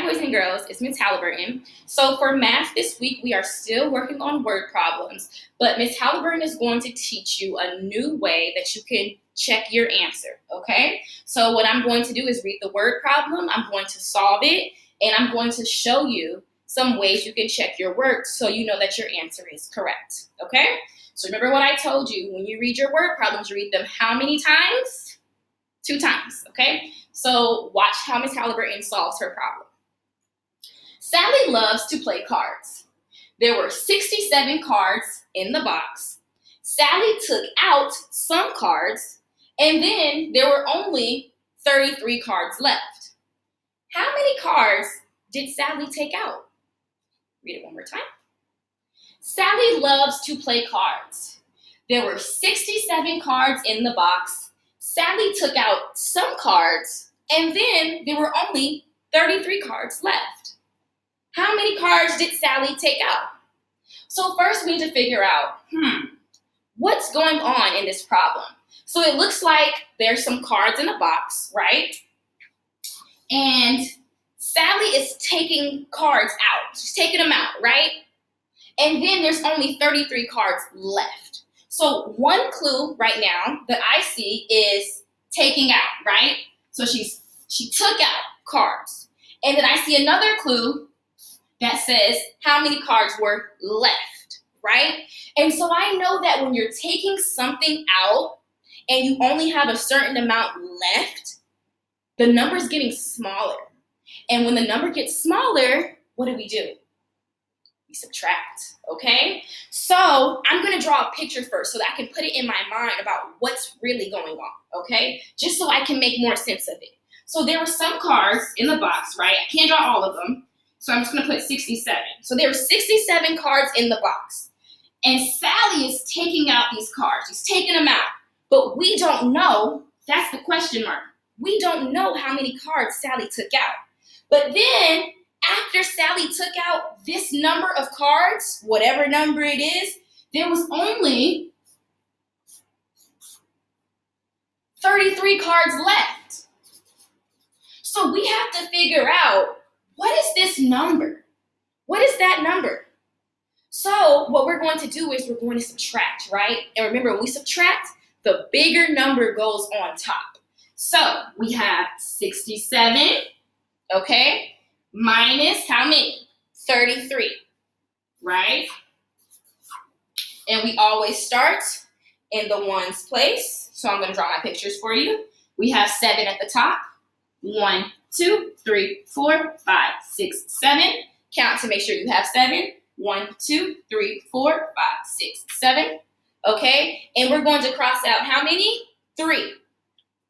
boys and girls, it's Ms. Halliburton. So for math this week, we are still working on word problems, but Ms. Halliburton is going to teach you a new way that you can check your answer, okay? So what I'm going to do is read the word problem, I'm going to solve it, and I'm going to show you some ways you can check your work so you know that your answer is correct, okay? So remember what I told you, when you read your word problems, you read them how many times? 2 times, okay? So watch how Ms. Halliburton solves her problem. Sally loves to play cards. There were 67 cards in the box. Sally took out some cards, and then there were only 33 cards left. How many cards did Sally take out? Read it one more time. Sally loves to play cards. There were 67 cards in the box. Sally took out some cards, and then there were only 33 cards left. How many cards did Sally take out? So first we need to figure out, what's going on in this problem? So it looks like there's some cards in a box, right? And Sally is taking cards out. She's taking them out, right? And then there's only 33 cards left. So one clue right now that I see is taking out, right? So she took out cards. And then I see another clue that says how many cards were left, right? And so I know that when you're taking something out and you only have a certain amount left, the number is getting smaller. And when the number gets smaller, what do? We subtract, okay? So I'm gonna draw a picture first so that I can put it in my mind about what's really going on, okay? Just so I can make more sense of it. So there were some cards in the box, right? I can't draw all of them, so I'm just gonna put 67. So there were 67 cards in the box. And Sally is taking out these cards. She's taking them out. But we don't know, that's the question mark. We don't know how many cards Sally took out. But then, after Sally took out this number of cards, whatever number it is, there was only 33 cards left. So we have to figure out, what is this number? What is that number? So what we're going to do is we're going to subtract, right? And remember, when we subtract, the bigger number goes on top. So we have 67, okay? Minus how many? 33, right? And we always start in the ones place. So I'm going to draw my pictures for you. We have 7 at the top. 1, 2, 3, 4, 5, 6, 7. Count to make sure you have 7. 1, 2, 3, 4, 5, 6, 7. Okay? And we're going to cross out how many? 3.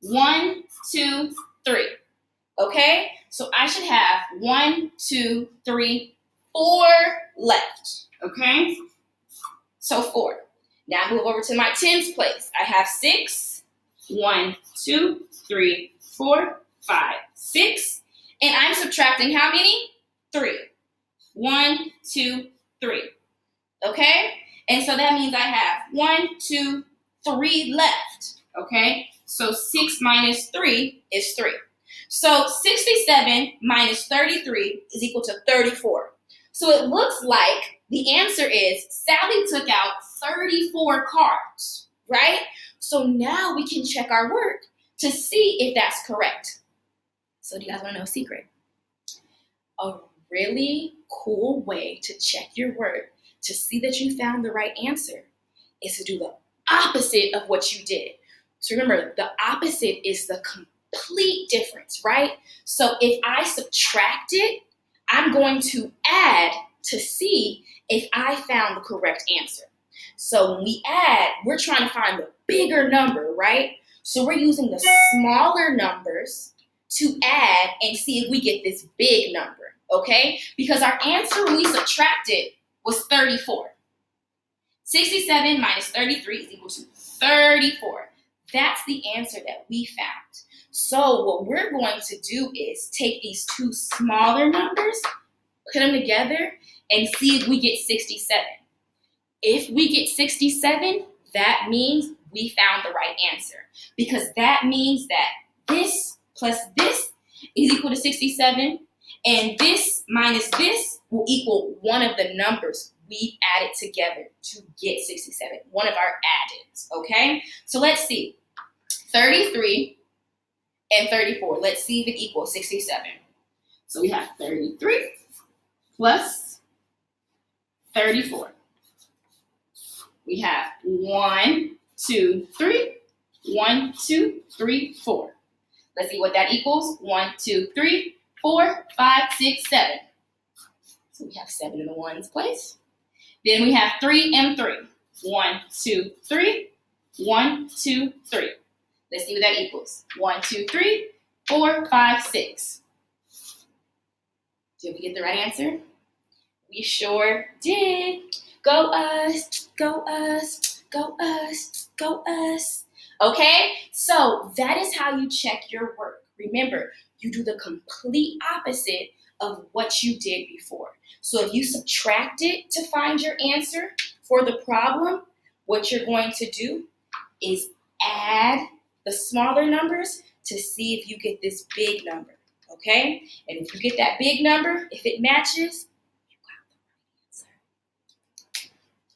1, 2, 3. Okay? So I should have 1, 2, 3, 4 left. Okay? So 4. Now move over to my tens place. I have 6. 1, 2, 3, 4, 5, 6. And I'm subtracting how many? 3. 1, 2, 3. Okay? And so that means I have 1, 2, 3 left. Okay? So 6 minus 3 is 3. So 67 minus 33 is equal to 34. So it looks like the answer is Sally took out 34 cards, right? So now we can check our work to see if that's correct. So do you guys want to know a secret? A really cool way to check your work to see that you found the right answer is to do the opposite of what you did. So remember, the opposite is the complete difference, right? So if I subtract it, I'm going to add to see if I found the correct answer. So when we add, we're trying to find the bigger number, right? So we're using the smaller numbers to add and see if we get this big number, okay? Because our answer when we subtracted was 34. 67 minus 33 is equal to 34. That's the answer that we found. So what we're going to do is take these two smaller numbers, put them together, and see if we get 67. If we get 67, that means we found the right answer. Because that means that this plus this is equal to 67, And this minus this will equal one of the numbers we've added together to get 67, one of our addends, okay? So let's see, 33 and 34. Let's see if it equals 67. So we have 33 plus 34. We have 1, 2, 3. 1, 2, 3, 4. Let's see what that equals. 1, 2, 3, 4, 5, 6, 7. So we have 7 in the ones place. Then we have 3 and 3. 1, 2, 3. 1, 2, 3. Let's see what that equals. 1, 2, 3, 4, 5, 6. Did we get the right answer? We sure did. Go us, go us, go us, go us. Okay, so that is how you check your work. Remember, you do the complete opposite of what you did before. So if you subtracted to find your answer for the problem, what you're going to do is add the smaller numbers to see if you get this big number, okay? And if you get that big number, if it matches,